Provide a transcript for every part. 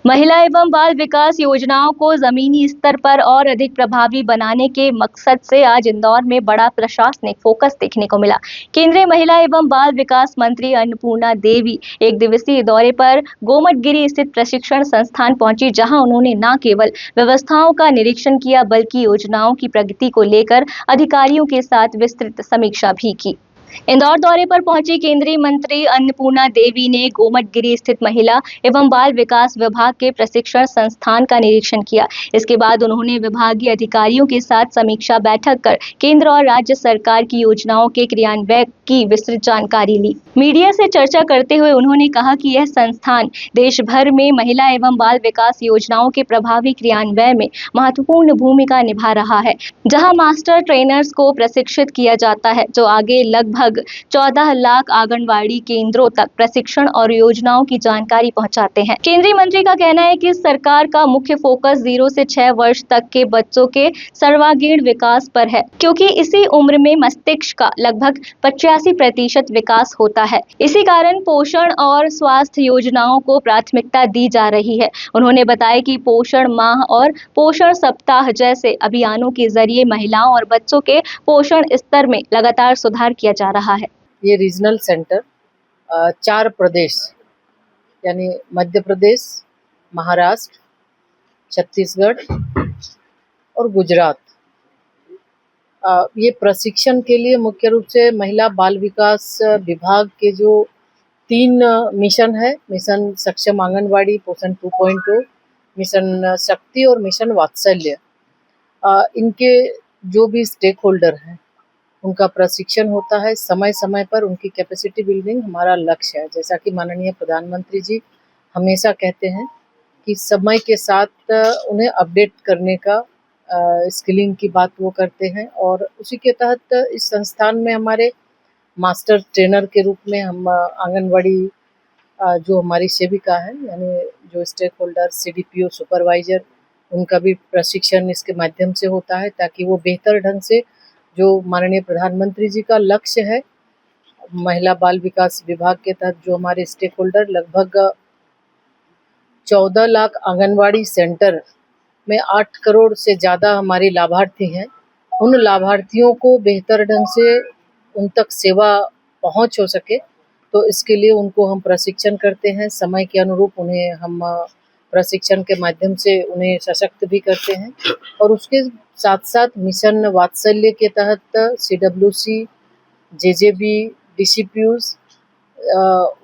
महिला एवं बाल विकास योजनाओं को जमीनी स्तर पर और अधिक प्रभावी बनाने के मकसद से आज इंदौर में बड़ा प्रशासनिक फोकस देखने को मिला। केंद्रीय महिला एवं बाल विकास मंत्री अन्नपूर्णा देवी एक दिवसीय दौरे पर गोमटगिरी स्थित प्रशिक्षण संस्थान पहुंची, जहां उन्होंने न केवल व्यवस्थाओं का निरीक्षण किया बल्कि योजनाओं की प्रगति को लेकर अधिकारियों के साथ विस्तृत समीक्षा भी की। इंदौर दौरे पर पहुंची केंद्रीय मंत्री अन्नपूर्णा देवी ने गोमटगिरी स्थित महिला एवं बाल विकास विभाग के प्रशिक्षण संस्थान का निरीक्षण किया। इसके बाद उन्होंने विभागीय अधिकारियों के साथ समीक्षा बैठक कर केंद्र और राज्य सरकार की योजनाओं के क्रियान्वयन की विस्तृत जानकारी ली। मीडिया से चर्चा करते हुए उन्होंने कहा कि यह संस्थान देश भर में महिला एवं बाल विकास योजनाओं के प्रभावी क्रियान्वयन में महत्वपूर्ण भूमिका निभा रहा है, जहां मास्टर ट्रेनर्स को प्रशिक्षित किया जाता है, जो आगे लगभग 14 लाख आंगनवाड़ी केंद्रों तक प्रशिक्षण और योजनाओं की जानकारी पहुंचाते हैं। केंद्रीय मंत्री का कहना है कि सरकार का मुख्य फोकस 0 से 6 वर्ष तक के बच्चों के सर्वांगीण विकास पर है, क्योंकि इसी उम्र में मस्तिष्क का लगभग 85% विकास होता है। इसी कारण पोषण और स्वास्थ्य योजनाओं को प्राथमिकता दी जा रही है। उन्होंने बताया कि पोषण माह और पोषण सप्ताह जैसे अभियानों के जरिए महिलाओं और बच्चों के पोषण स्तर में लगातार सुधार किया जा रहा है। ये रीजनल सेंटर 4 प्रदेश यानी मध्य प्रदेश, महाराष्ट्र, छत्तीसगढ़ और गुजरात, ये प्रशिक्षण के लिए मुख्य रूप से महिला बाल विकास विभाग के जो 3 मिशन है, मिशन सक्षम आंगनवाड़ी, पोषण 2.0, मिशन शक्ति और मिशन वात्सल्य, इनके जो भी स्टेक होल्डर हैं उनका प्रशिक्षण होता है समय समय पर। उनकी कैपेसिटी बिल्डिंग हमारा लक्ष्य है। जैसा कि माननीय प्रधानमंत्री जी हमेशा कहते हैं कि समय के साथ उन्हें अपडेट करने का स्किलिंग की बात वो करते हैं, और उसी के तहत इस संस्थान में हमारे मास्टर ट्रेनर के रूप में हम आंगनवाड़ी जो हमारी सेविका है यानी जो स्टेक होल्डर, CDPO, सुपरवाइजर, उनका भी प्रशिक्षण इसके माध्यम से होता है, ताकि वो बेहतर ढंग से जो माननीय प्रधानमंत्री जी का लक्ष्य है, महिला बाल विकास विभाग के तहत जो हमारे स्टेक होल्डर लगभग 14 लाख आंगनवाड़ी सेंटर में 8 करोड़ से ज़्यादा हमारे लाभार्थी हैं, उन लाभार्थियों को बेहतर ढंग से उन तक सेवा पहुंच हो सके, तो इसके लिए उनको हम प्रशिक्षण करते हैं। समय के अनुरूप उन्हें हम प्रशिक्षण के माध्यम से उन्हें सशक्त भी करते हैं, और उसके साथ साथ मिशन वात्सल्य के तहत CWC, JJB, DCPUs,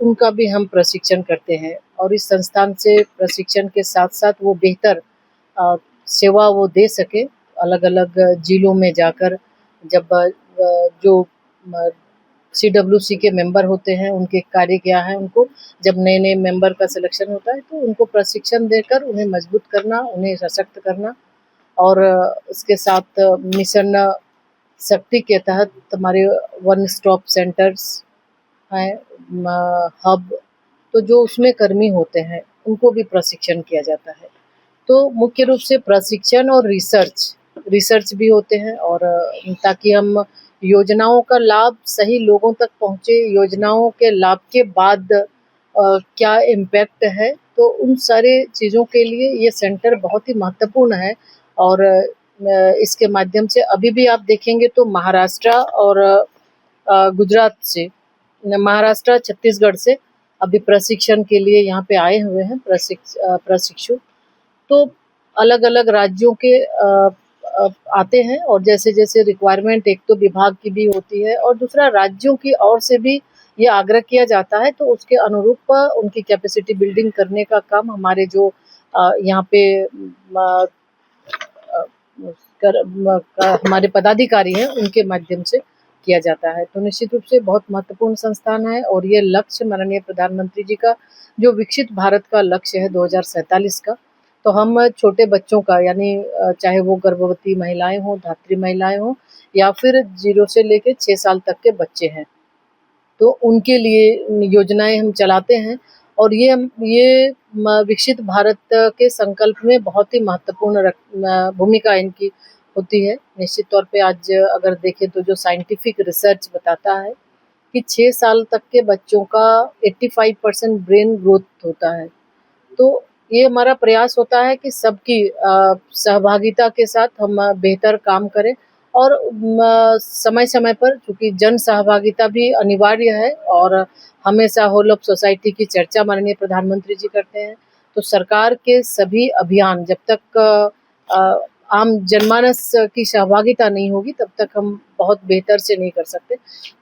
उनका भी हम प्रशिक्षण करते हैं। और इस संस्थान से प्रशिक्षण के साथ साथ वो बेहतर सेवा वो दे सके, अलग अलग जिलों में जाकर जब जो CWC के मेंबर होते हैं उनके कार्य क्या है, उनको जब नए नए मेंबर का सिलेक्शन होता है तो उनको प्रशिक्षण देकर उन्हें मजबूत करना, उन्हें सशक्त करना। और इसके साथ मिशन शक्ति के तहत हमारे 1 स्टॉप सेंटर्स हैं, हब, तो जो उसमें कर्मी होते हैं उनको भी प्रशिक्षण किया जाता है। तो मुख्य रूप से प्रशिक्षण और रिसर्च भी होते हैं, और ताकि हम योजनाओं का लाभ सही लोगों तक पहुँचे, योजनाओं के लाभ के बाद क्या इम्पैक्ट है, तो उन सारे चीज़ों के लिए ये सेंटर बहुत ही महत्वपूर्ण है। और इसके माध्यम से अभी भी आप देखेंगे तो महाराष्ट्र और गुजरात से, महाराष्ट्र, छत्तीसगढ़ से अभी प्रशिक्षण के लिए यहाँ पे आए हुए हैं प्रशिक्षु। तो अलग अलग राज्यों के आते हैं, और जैसे जैसे रिक्वायरमेंट एक तो विभाग की भी होती है और दूसरा राज्यों की ओर से भी ये आग्रह किया जाता है, तो उसके अनुरूप उनकी कैपेसिटी बिल्डिंग करने का काम हमारे जो यहाँ पे हमारे पदाधिकारी हैं उनके माध्यम से किया जाता है। तो निश्चित रूप से बहुत महत्वपूर्ण संस्थान है, और ये लक्ष्य माननीय प्रधानमंत्री जी का जो विकसित भारत का लक्ष्य है 2047 का, तो हम छोटे बच्चों का यानी चाहे वो गर्भवती महिलाएं हों, धात्री महिलाएं हों, या फिर 0 से लेकर 6 साल तक के बच्चे हैं, तो उनके लिए योजनाएं हम चलाते हैं। और ये विकसित भारत के संकल्प में बहुत ही महत्वपूर्ण भूमिका इनकी होती है। निश्चित तौर पे आज अगर देखें तो जो साइंटिफिक रिसर्च बताता है कि 6 साल तक के बच्चों का 85% ब्रेन ग्रोथ होता है, तो ये हमारा प्रयास होता है कि सबकी सहभागिता के साथ हम बेहतर काम करें और समय समय पर, चूंकि जन सहभागिता भी अनिवार्य है और हमेशा होल ऑफ सोसाइटी की चर्चा माननीय प्रधानमंत्री जी करते हैं, तो सरकार के सभी अभियान जब तक आम जनमानस की सहभागिता नहीं होगी तब तक हम बहुत बेहतर से नहीं कर सकते।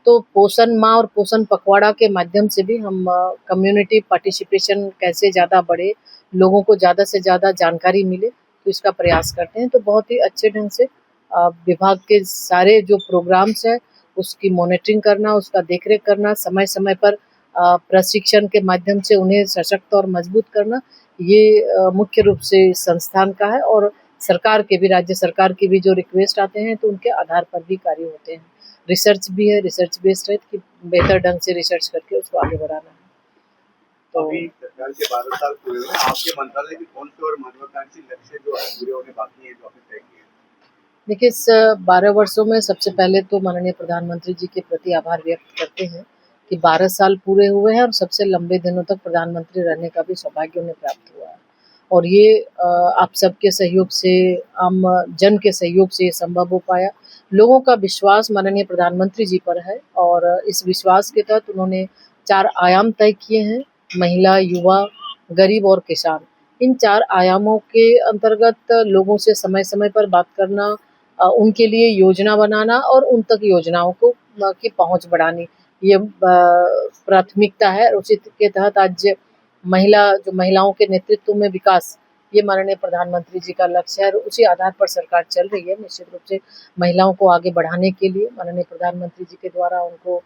तो पोषण माह और पोषण पखवाड़ा के माध्यम से भी हम कम्युनिटी पार्टिसिपेशन कैसे ज़्यादा बढ़े, लोगों को ज़्यादा से ज़्यादा जानकारी मिले, तो इसका प्रयास करते हैं। तो बहुत ही अच्छे ढंग से विभाग के सारे जो प्रोग्राम्स हैं उसकी मॉनिटरिंग करना, उसका देखरेख करना, समय समय पर प्रशिक्षण के माध्यम से उन्हें सशक्त और मजबूत करना, ये मुख्य रूप से संस्थान का है। और सरकार के भी, राज्य सरकार के भी जो रिक्वेस्ट आते हैं तो उनके आधार पर भी कार्य होते हैं। रिसर्च भी है, रिसर्च बेस्ड है कि बेहतर ढंग से रिसर्च करके उसको आगे बढ़ाना है। तो अभी सरकार के 12 साल पूरे हुए, आपके मंत्रालय के कौन से और महत्वाकांक्षी लक्ष्य जो पूरे होने बाकी हैं, जो आपने तय किए? देखिए, इस 12 वर्षों में सबसे पहले तो माननीय प्रधानमंत्री जी के प्रति आभार व्यक्त करते हैं कि 12 साल पूरे हुए हैं और सबसे लंबे दिनों तक प्रधानमंत्री रहने का भी सौभाग्य उन्हें प्राप्त हुआ है। और ये आप सबके सहयोग से, आम जन के सहयोग से ये संभव हो पाया। लोगों का विश्वास माननीय प्रधानमंत्री जी पर है और इस विश्वास के तहत उन्होंने 4 आयाम तय किए हैं: महिला, युवा, गरीब और किसान। इन 4 आयामों के अंतर्गत लोगों से समय समय पर बात करना, उनके लिए योजना बनाना और उन तक योजनाओं को की पहुंच बढ़ानी, ये प्राथमिकता है। उसी के तहत आज महिलाओं के नेतृत्व में विकास, ये माननीय प्रधानमंत्री जी का लक्ष्य है और उसी आधार पर सरकार चल रही है। निश्चित रूप से महिलाओं को आगे बढ़ाने के लिए माननीय प्रधानमंत्री जी के द्वारा उनको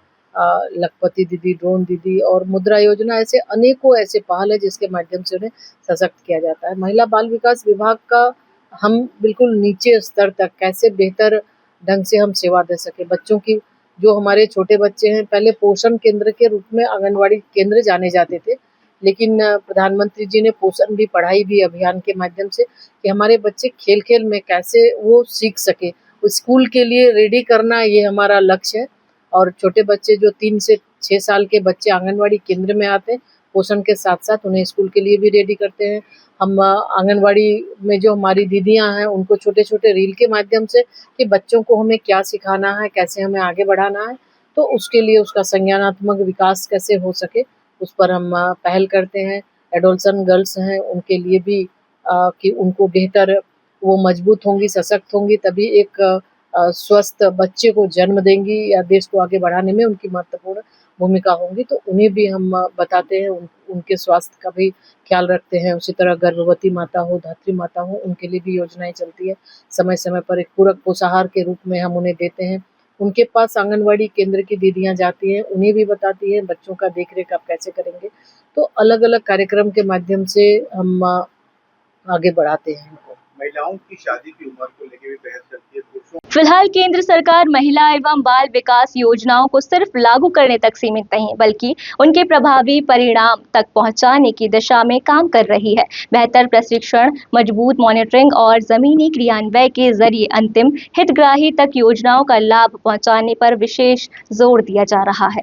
लखपति दीदी, ड्रोन दीदी और मुद्रा योजना, ऐसे अनेकों ऐसे पहल है जिसके माध्यम से उन्हें सशक्त किया जाता है। महिला बाल विकास विभाग का हम बिल्कुल नीचे स्तर तक कैसे बेहतर ढंग से हम सेवा दे सके। बच्चों की, जो हमारे छोटे बच्चे हैं, पहले पोषण केंद्र के रूप में आंगनवाड़ी केंद्र जाने जाते थे, लेकिन प्रधानमंत्री जी ने पोषण भी, पढ़ाई भी अभियान के माध्यम से कि हमारे बच्चे खेल खेल में कैसे वो सीख सके, स्कूल के लिए रेडी करना, ये हमारा लक्ष्य है। और छोटे बच्चे जो 3 से 6 साल के बच्चे आंगनवाड़ी केंद्र में आते हैं, पोषण के साथ साथ उन्हें स्कूल के लिए भी रेडी करते हैं। हम आंगनवाड़ी में जो हमारी दीदियां हैं उनको छोटे छोटे रील के माध्यम से कि बच्चों को हमें क्या सिखाना है, कैसे हमें आगे बढ़ाना है, तो उसके लिए उसका संज्ञानात्मक विकास कैसे हो सके, उस पर हम पहल करते हैं। एडोलसेंट गर्ल्स हैं, उनके लिए भी कि उनको बेहतर, वो मजबूत होंगी, सशक्त होंगी, तभी एक स्वस्थ बच्चे को जन्म देंगी या देश को आगे बढ़ाने में उनकी महत्वपूर्ण भूमिका होंगी। तो उन्हें भी हम बताते हैं, उनके स्वास्थ्य का भी ख्याल रखते हैं। उसी तरह गर्भवती माता हो, धात्री माता हो, उनके लिए भी योजनाएं चलती है। समय समय पर एक पूरक पोषाहार के रूप में हम उन्हें देते हैं। उनके पास आंगनवाड़ी केंद्र की दीदियां जाती हैं, उन्हें भी बताती हैं बच्चों का देखरेख आप कैसे करेंगे। तो अलग अलग कार्यक्रम के माध्यम से हम आगे बढ़ाते हैं इनको। महिलाओं की शादी की उम्र को लेकर भी बहस चलती है। फिलहाल केंद्र सरकार महिला एवं बाल विकास योजनाओं को सिर्फ लागू करने तक सीमित नहीं, बल्कि उनके प्रभावी परिणाम तक पहुंचाने की दिशा में काम कर रही है। बेहतर प्रशिक्षण, मजबूत मॉनिटरिंग और जमीनी क्रियान्वयन के जरिए अंतिम हितग्राही तक योजनाओं का लाभ पहुंचाने पर विशेष जोर दिया जा रहा है।